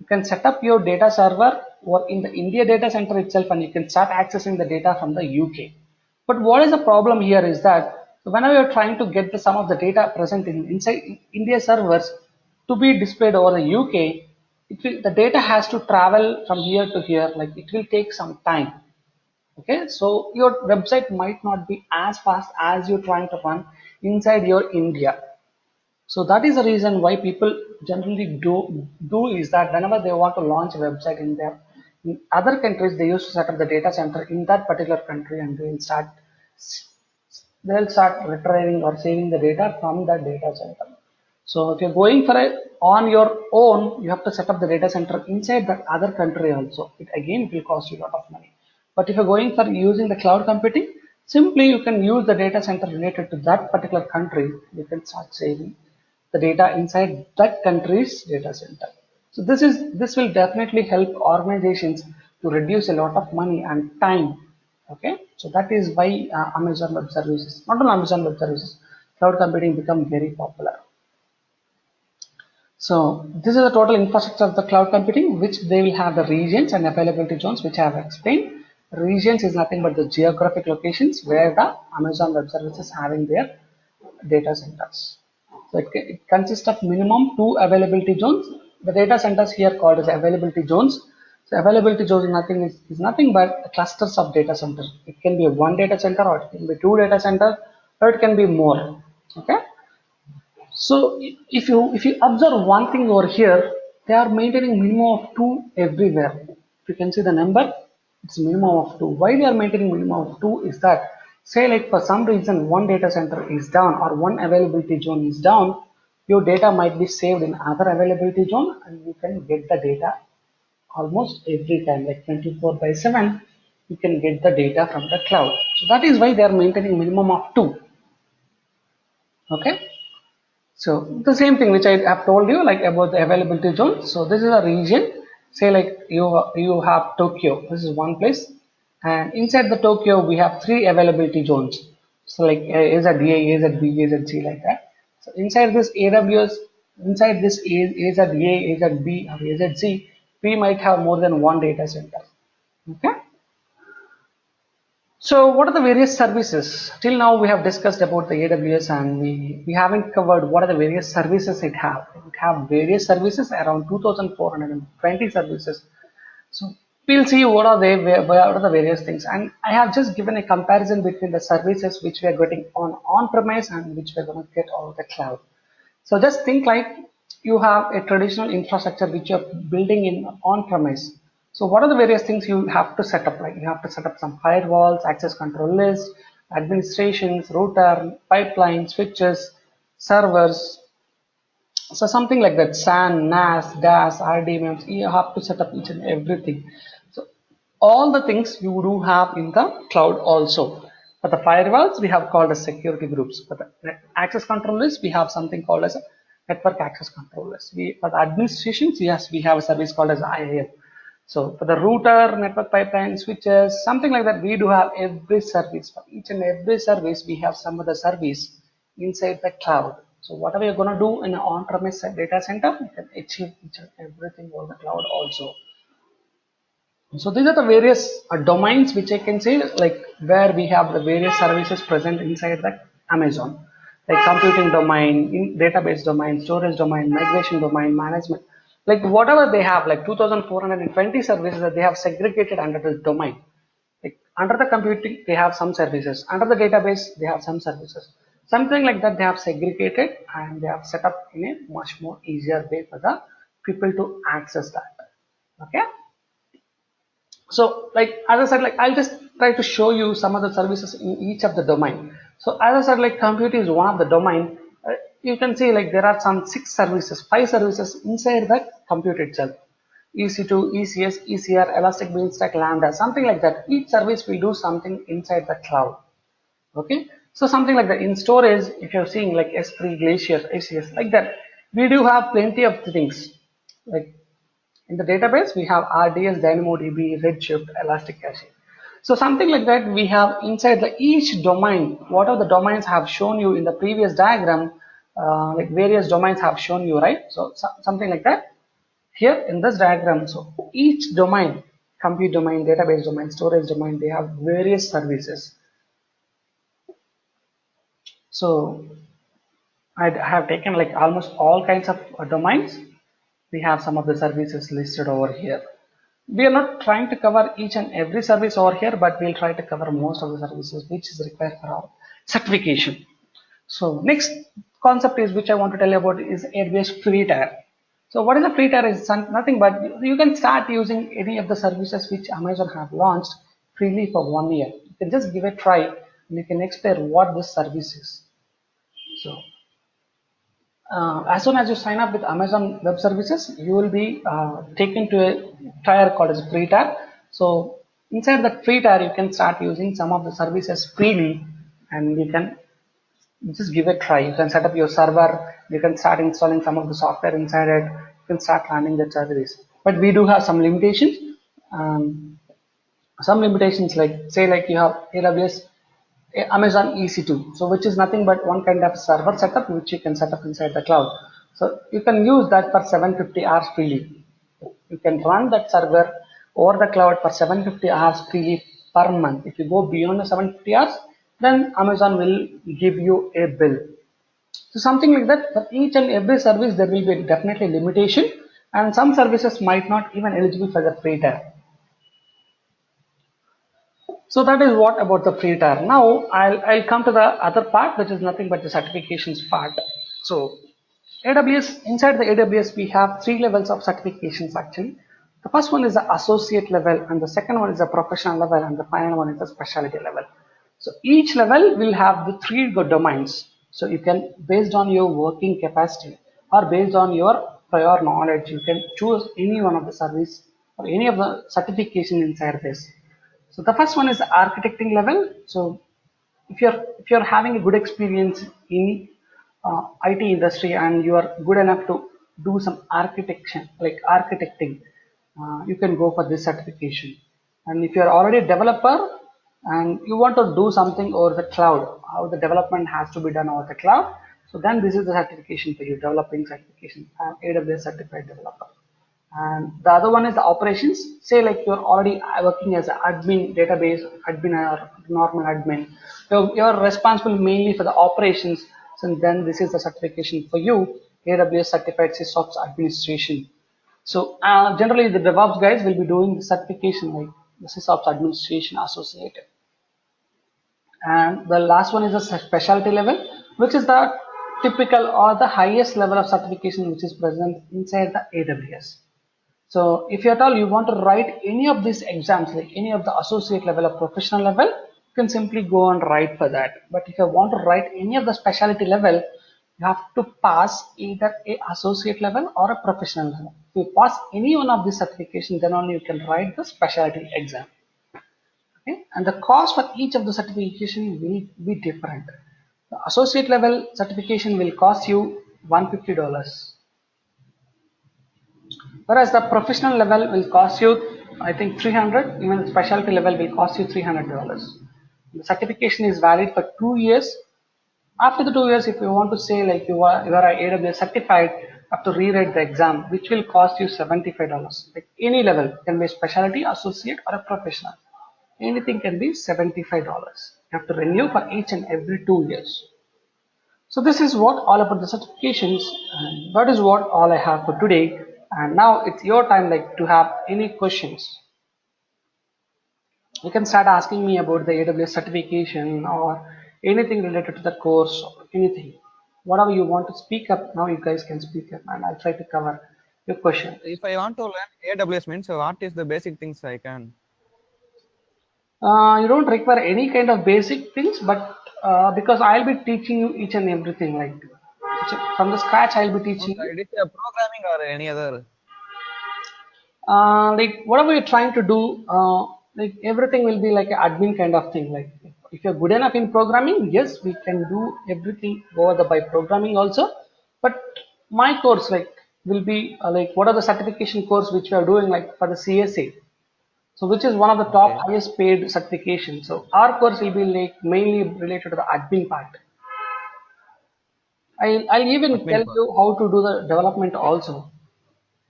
You can set up your data server or in the India data center itself and you can start accessing the data from the UK. But what is the problem here is that whenever you're trying to get some of the data present inside India servers to be displayed over the UK, the data has to travel from here to here, like it will take some time. Okay, so your website might not be as fast as you're trying to run inside your India. So that is the reason why people generally do is that whenever they want to launch a website in other countries, they used to set up the data center in that particular country and they'll start retrieving or saving the data from that data center. So if you're going for it on your own, you have to set up the data center inside that other country also. It again will cost you a lot of money. But if you're going for using the cloud computing, simply you can use the data center related to that particular country. You can start saving the data inside that country's data center. So this will definitely help organizations to reduce a lot of money and time. Okay, so that is why Amazon Web Services, not only Amazon Web Services, cloud computing become very popular. So this is the total infrastructure of the cloud computing, which they will have the regions and availability zones, which I have explained. Regions is nothing but the geographic locations where the Amazon Web Services having their data centers. So it consists of minimum two availability zones. The data centers here called as availability zones. So availability zones is nothing but clusters of data centers. It can be one data center or it can be two data centers or it can be more. Okay. So if you observe one thing over here, they are maintaining minimum of two everywhere. If you can see the number, it's minimum of two. Why they are maintaining minimum of two is that, say like for some reason one data center is down or one availability zone is down, your data might be saved in other availability zone and you can get the data almost every time, like 24/7, you can get the data from the cloud. So that is why they are maintaining minimum of two. Okay. So the same thing which I have told you like about the availability zone. So this is a region. Say like you have Tokyo. This is one place, and inside the Tokyo we have three availability zones. So like AZA, AZB, AZC like that. So inside this AWS, inside this AZA, AZB, or AZC, we might have more than one data center. Okay. So what are the various services? Till now we have discussed about the AWS and we haven't covered what are the various services it have. It have various services, around 2420 services. So we'll see what are they, what are the various things. And I have just given a comparison between the services which we are getting on-premise and which we're going to get over the cloud. So just think like you have a traditional infrastructure which you're building in on-premise. So what are the various things you have to set up? Like you have to set up some firewalls, access control list, administrations, router, pipeline, switches, servers, So something like that, SAN, NAS, DAS, RDMMs, you have to set up each and everything. So all the things you do have in the cloud also. For the firewalls, we have called as security groups. For the access controllers, we have something called as a network access controllers. For the administrations, yes, we have a service called as IAM. So for the router, network pipeline, switches, something like that, we do have every service. For each and every service, we have some other service inside the cloud. So whatever you're going to do in an on-premise data center, you can achieve each and everything on the cloud also. So these are the various domains which I can say, like where we have the various services present inside the Amazon, like computing domain, database domain, storage domain, migration domain, management, like whatever they have, like 2,420 services that they have segregated under this domain. Like under the computing, they have some services. Under the database, they have some services. Something like that they have segregated and they have set up in a much more easier way for the people to access that. Okay. So like as I said, like I'll just try to show you some of the services in each of the domain. So as I said, like compute is one of the domain. You can see like there are some 5 services inside the compute itself. EC2, ECS, ECR, Elastic Beanstalk, Lambda, something like that. Each service will do something inside the cloud. Okay, so something like that. In storage, if you're seeing like S3, Glacier, ACS, like that, we do have plenty of things. Like in the database, we have RDS, DynamoDB, Redshift, Elastic Cache. So something like that we have inside each domain. What are the domains I have shown you in the previous diagram? Like various domains have shown you, right? So something like that. Here in this diagram, so each domain, compute domain, database domain, storage domain, they have various services. So I have taken like almost all kinds of domains. We have some of the services listed over here. We are not trying to cover each and every service over here, but we'll try to cover most of the services which is required for our certification. So next concept is which I want to tell you about is AWS free tier. So what is a free tier is nothing but you can start using any of the services which Amazon have launched freely for 1 year. You can just give it a try and you can explore what this service is. So as soon as you sign up with Amazon Web Services, you will be taken to a tier called as free tier. So inside the free tier, you can start using some of the services freely, and you can just give it a try. You can set up your server. You can start installing some of the software inside it. You can start running the service. But we do have some limitations. Some limitations like say like you have AWS Amazon EC2, so which is nothing but one kind of server setup which you can set up inside the cloud. So you can use that for 750 hours freely. You can run that server over the cloud for 750 hours freely per month. If you go beyond the 750 hours, then Amazon will give you a bill. So something like that. For each and every service, there will be definitely limitation, and some services might not even eligible for the free tier. So that is what about the free tier. Now I'll come to the other part, which is nothing but the certifications part. So AWS, inside the AWS, we have 3 levels of certifications actually. The first one is the associate level, and the second one is the professional level, and the final one is the specialty level. So each level will have the 3 domains. So you can, based on your working capacity or based on your prior knowledge, you can choose any one of the service or any of the certification inside this. So the first one is the architecting level. So if you're having a good experience in IT industry and you are good enough to do some architecture like architecting, you can go for this certification. And if you are already a developer and you want to do something over the cloud, how the development has to be done over the cloud, so then this is the certification for you, developing certification, AWS certified developer. And the other one is the operations. Say like you're already working as an admin, database admin or normal admin, so you're responsible mainly for the operations. So then this is the certification for you, AWS certified sysops administration. So generally the DevOps guys will be doing the certification like the sysops administration associated. And the last one is the specialty level, which is the typical or the highest level of certification which is present inside the AWS. So if at all you want to write any of these exams, like any of the associate level or professional level, you can simply go and write for that. But if you want to write any of the specialty level, you have to pass either a associate level or a professional level. If you pass any one of these certifications, then only you can write the specialty exam. Okay, and the cost for each of the certification will be different. The associate level certification will cost you $150, whereas the professional level will cost you, I think, 300. Even the specialty level will cost you $300. The certification is valid for 2 years. After the 2 years, if you want to say like you are AWS certified, you have to rewrite the exam, which will cost you $75. Like any level, it can be a specialty, associate, or a professional. Anything can be $75. You have to renew for each and every 2 years. So this is what all about the certifications, and that is what all I have for today. And now it's your time, like to have any questions. You can start asking me about the AWS certification or anything related to the course or anything. Whatever you want to speak up, now you guys can speak up and I'll try to cover your question. If I want to learn AWS means, what is the basic things I can? You don't require any kind of basic things, but because I'll be teaching you each and everything, like from the scratch, I'll be teaching you. It is a programming or any other? Like whatever you're trying to do, like everything will be like an admin kind of thing. Like if you're good enough in programming, yes, we can do everything over the by programming also. But my course like will be like what are the certification course which we are doing like for the CSA. So which is one of the top Okay. highest paid certification. So our course will be like mainly related to the admin part. I'll even Admin tell part. you how to do the development also.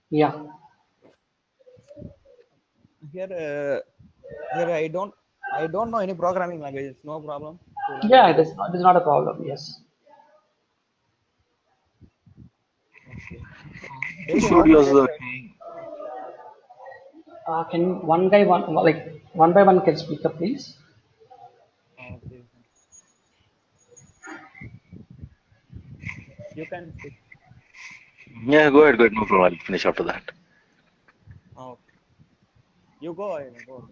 Yeah. Here, here I don't know any programming languages. No problem to learn Yeah, AWS. it is not a problem. Yes. Okay. You Daily, showed how much yours days? the Can one guy one like one by one can speak up, please? Okay. You can speak. Yeah, go ahead, no problem. I'll finish after that. Okay. You go ahead. Go.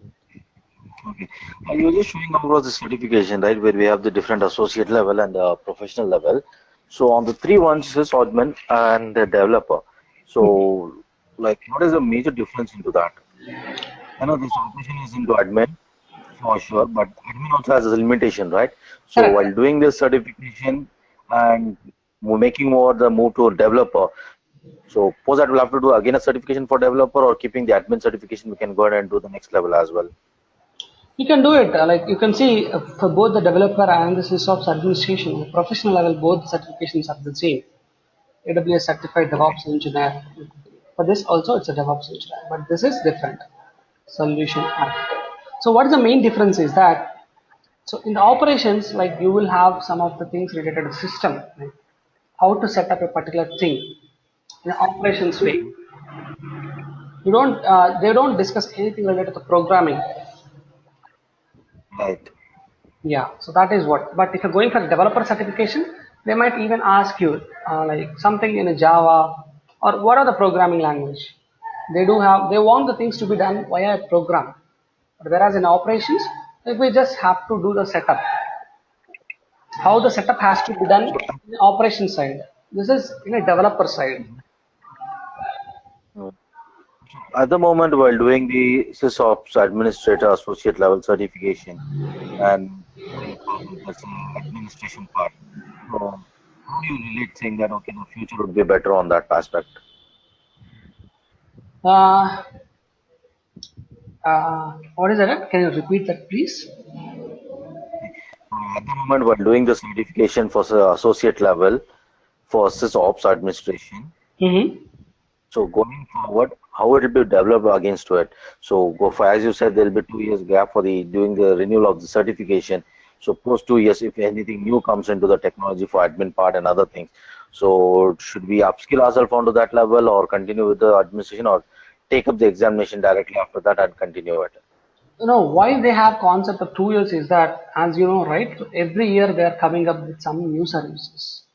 Okay. You were just showing about the certification, right, where we have the different associate level and the professional level. So on the three ones is admin and the developer. So like, what is the major difference into that? I know this operation is into admin for sure, but admin also has a limitation, right? So Correct. while doing this certification and making over the move to a developer, so suppose that we'll have to do again a certification for developer or keeping the admin certification, we can go ahead and do the next level as well. You can do it. Like you can see for both the developer and the sysops administration, the professional level, both certifications are the same. AWS certified Okay. DevOps engineer. For this also it's a DevOps engineer, but this is different. Solution architect. So what is the main difference is that so in the operations, like you will have some of the things related to the system, like how to set up a particular thing in an operations way. You don't they don't discuss anything related to programming. Right. Yeah, so that is what. But if you're going for developer certification, they might even ask you like something in a Java or what are the programming language. They want the things to be done via a program. But whereas in operations, like we just have to do the setup. How the setup has to be done So in the operation side. This is in a developer side. at the moment, while doing the SysOps administrator associate level certification and moving forward, that's the administration part. So how do you relate saying that okay, the future would be better on that aspect? Uh, what is that? Can you repeat that, please? At the moment, while doing the certification for associate level for SysOps administration, Mm-hmm. so going forward, how it will be developed against to it. So go for, as you said, there will be 2 years gap for the doing the renewal of the certification. So post 2 years, if anything new comes into the technology for admin part and other things, so should we upskill ourselves onto that level or continue with the administration or take up the examination directly after that and continue it? Why they have concept of 2 years is that, as you know, right, so every year they are coming up with some new services.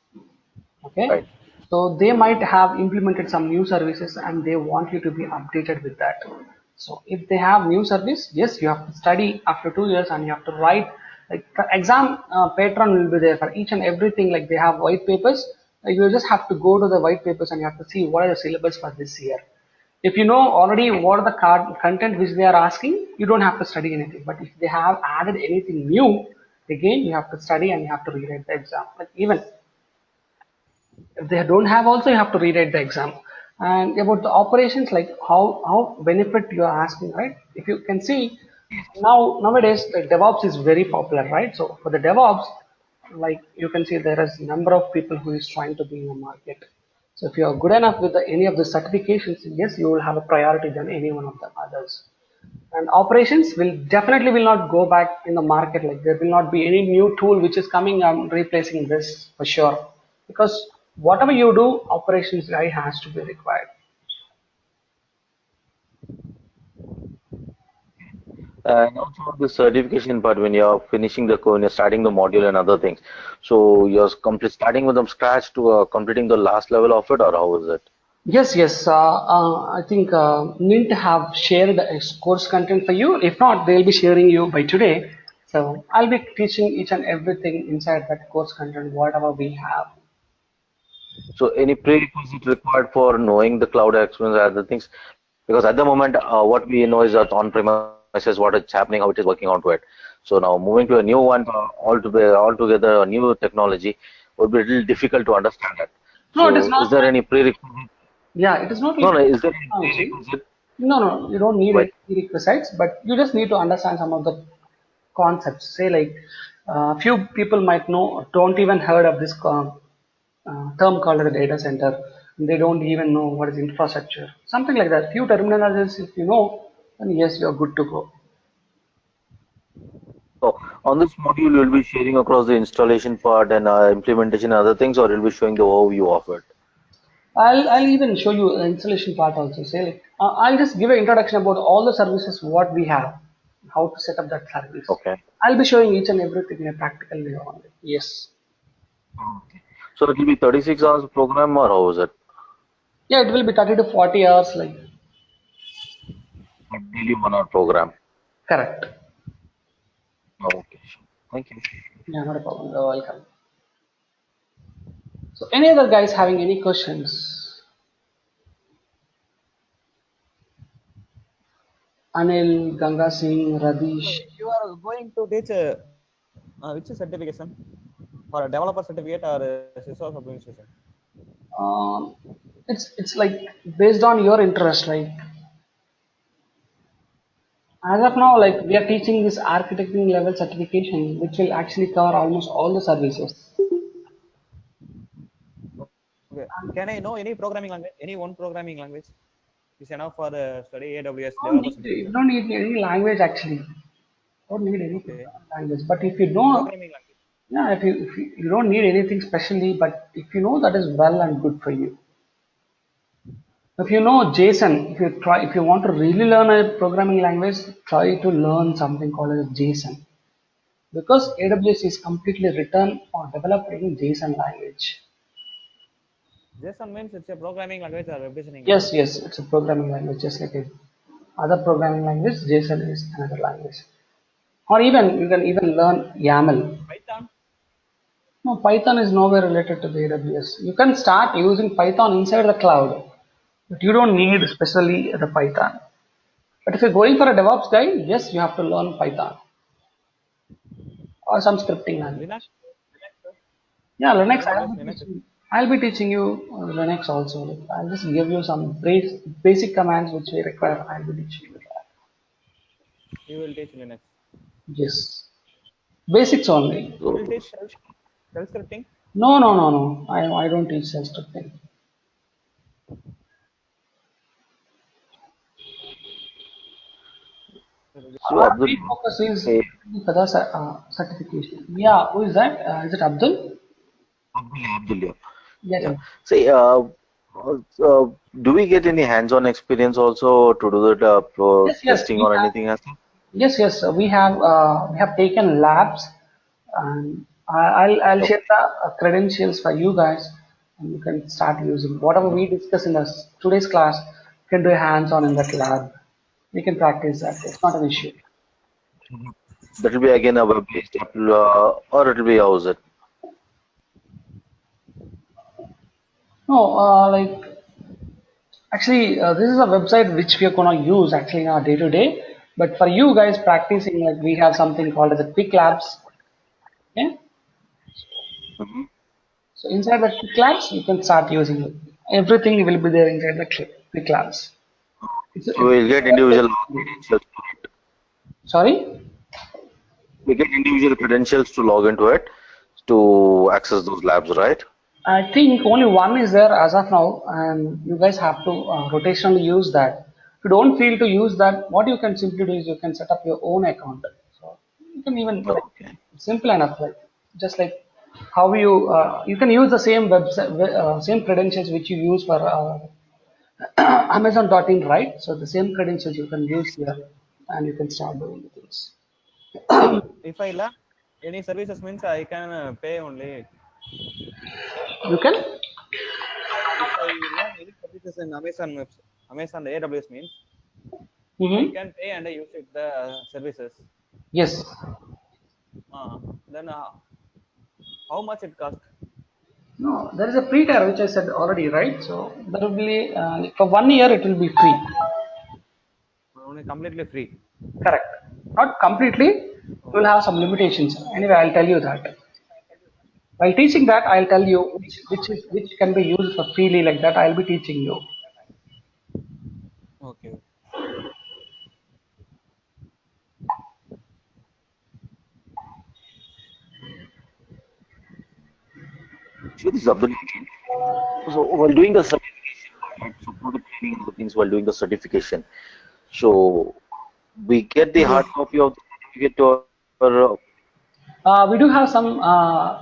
Okay, Right. so they might have implemented some new services and they want you to be updated with that. So if they have new service, yes, you have to study after 2 years and you have to write like the exam patron will be there for each and everything. Like they have white papers, You just have to go to the white papers and you have to see what are the syllabus for this year. If you know already what are the content which they are asking, you don't have to study anything. But if they have added anything new, again you have to study and you have to rewrite the exam. Like even if they don't have, also you have to rewrite the exam. And about the operations, like how benefit you are asking, right? If you can see nowadays the DevOps is very popular, right? So for the DevOps, like you can see there is number of people who is trying to be in the market. So if you are good enough with any of the certifications, yes, you will have a priority than any one of the others. And operations will definitely will not go back in the market. Like there will not be any new tool which is coming and replacing this for sure. Because whatever you do, operations guy has to be required. And also the certification part when you're finishing when you're starting the module and other things. So you're starting with from scratch to completing the last level of it, or how is it? Yes, yes. I think NINT have shared a course content for you. If not, they'll be sharing you by today. So I'll be teaching each and everything inside that course content, whatever we have. So any prerequisite required for knowing the cloud experience and other things? Because at the moment, what we know is that on-premises, what is happening, how it is working onto it. So now moving to a new one, altogether a new technology would be a little difficult to understand it. No, it is So not is there like, any prerequisite? yeah, it is not No, like no, is there any technology. prerequisite? No, no, you don't need Wait, any prerequisites, but you just need to understand some of the concepts. Say like few people might know, don't even heard of this term called as a data center. They don't even know what is infrastructure. Something like that. Few terminologies, if you know, then yes, you're good to go. so on this module, you'll be sharing across the installation part and implementation and other things, or you'll be showing the overview of it. I'll even show you the installation part also. Say like I'll just give an introduction about all the services what we have, how to set up that service. Okay. I'll be showing each and everything in a practical way only. Yes. So it will be 36 hours program, or how is it? Yeah, it will be 30 to 40 hours. Like A daily 1 hour program. correct. Okay. Thank you. Yeah, not a problem. You're welcome. So any other guys having any questions? Anil, Ganga Singh, So Radish. if you are going to teach which certification for a developer certificate or a systems administration? Um, it's like based on your interest. Like as of now, like we are teaching this architecting level certification, which will actually cover almost all the services. Okay. Can I know any programming language? Any one programming language is enough for the study AWS developer You certification. don't need any language actually. Don't need any Okay. language. But if you don't, Programming language. yeah, if you don't need anything specially, but if you know that is well and good for you. If you know JSON, if you want to really learn a programming language, try to learn something called as JSON. Because AWS is completely written or developed in JSON language. JSON means it's a programming language or web designing Yes, language. yes, it's a programming language, just like a other programming language. JSON is another language. Or even you can even learn YAML. Python. No, Python is nowhere related to the AWS. You can start using Python inside the cloud, but you don't need especially the Python. But if you're going for a DevOps guy, yes, you have to learn Python or some scripting language. Linux. Linux. Yeah, Linux. AWS Linux. I'll be teaching you Linux also. Like, I'll just give you some basic commands which we require. I'll be teaching you that. You will teach Linux. Yes, basics only. You So, will teach self scripting. No, no, no, no. I don't teach self-scripting. so Our Abdul, main focus is hey, for the certification. Yeah, who is that? Is it Abdul? Abdul, yeah. Yeah, Yeah. tell me. See, do we get any hands-on experience also to do that pro Yes, yes, testing we or have. anything else? Yes, yes, we have taken labs, and I'll Okay. share the credentials for you guys, and you can start using whatever we discuss in this today's class. You can do hands-on in that lab. We can practice that. It's not an issue. That will be again a web-based, or it will be how is it? No, actually, this is a website which we are gonna use actually in our day to day. But for you guys practicing, like we have something called as a quick labs. Okay, Mhm. so inside the quick labs, you can start using it. Everything will be there inside the quick labs. So we'll get individual credentials. Sorry. We get individual credentials to log into it to access those labs, right? I think only one is there as of now, and you guys have to rotationally use that. If you don't feel to use that, what you can simply do is you can set up your own account. So you can even like Okay. simple enough, like just like how you can use the same website, same credentials which you use for Amazon.in, right? So the same credentials you can use here, and you can start doing the things. If I learn any services means I can pay only. You can. If I learn any services in Amazon AWS means I Hmm. can pay and I use it the services. Yes. Then how much it cost? No, there is a free tier which I said already, right? So there will be for 1 year it will be free. Only completely free. Correct. Not completely. You will have some limitations. Anyway, I'll tell you that. While teaching that, I'll tell you which can be used for freely like that. I'll be teaching you. Okay. So this is Abdul again. So while doing the certification, right? So for the training and the things while doing the certification. So we get the hard copy of the certificate to our We do have some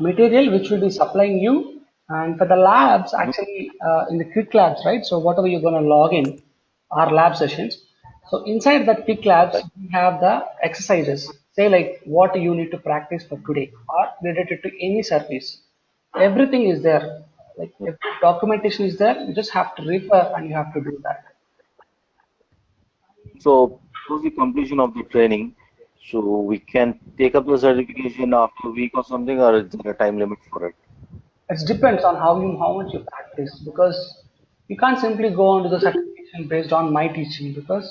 material which will be supplying you, and for the labs, Mhm. actually in the quick labs, right? So whatever you're going to log in, our lab sessions. So inside that quick labs, Right. we have the exercises. Say like what you need to practice for today, or related to any service. Everything is there. Like if documentation is there, you just have to refer and you have to do that. So post the completion of the training, so we can take up the certification after a week or something, or is there a time limit for it? It depends on how much you practice because you can't simply go on to the certification based on my teaching because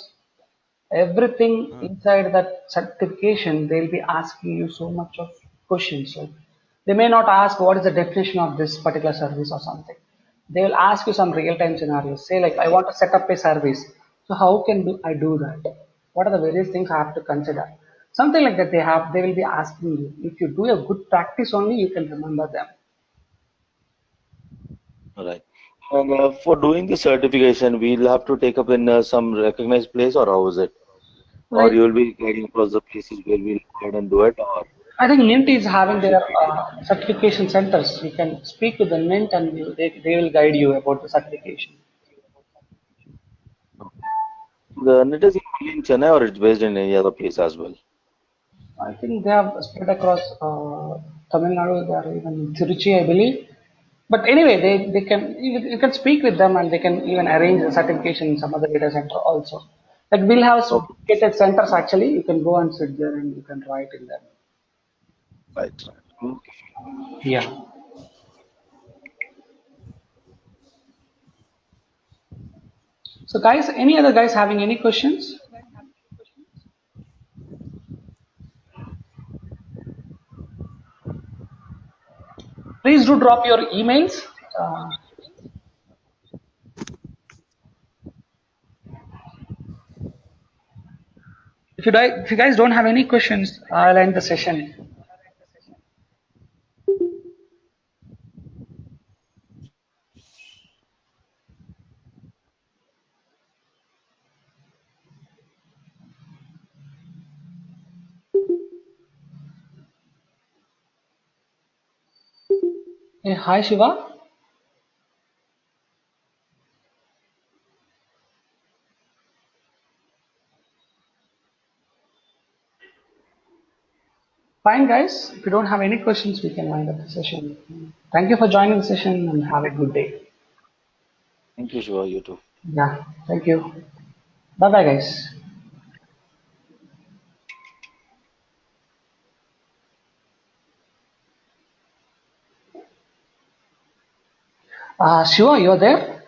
everything inside that certification they'll be asking you so much of questions. Like they may not ask what is the definition of this particular service or something. They will ask you some real-time scenarios. Say like I want to set up a service. So how can I do that? What are the various things I have to consider? Something like that they will be asking you. If you do a good practice only, you can remember them. Right. And for doing the certification, we'll have to take up in some recognized place, or how is it? Or Like you'll be guiding across the places where we'll go ahead and do it, or I think NINT is how having is it their treated? certification centers. You can speak to the NINT and they will guide you about the certification. The net is only in Chennai, or it's based in any other place as well? I think they have spread across Tamil Nadu. They are even in Tiruchi, I believe. But anyway, they can you can speak with them and they can even arrange the certification in some other data center also. Like we'll have some Okay. dedicated centers actually. You can go and sit there and you can write in them. Right. Right. Okay. Yeah. So guys, any other guys having any questions? Please do drop your emails. Uh, if you guys don't have any questions, I'll end the session. Hey, hi Shiva. Fine guys. If you don't have any questions, we can wind up the session. Thank you for joining the session and have a good day. Thank you, Shiva. You too. Yeah. Thank you. Bye bye guys. Shiva, you're there?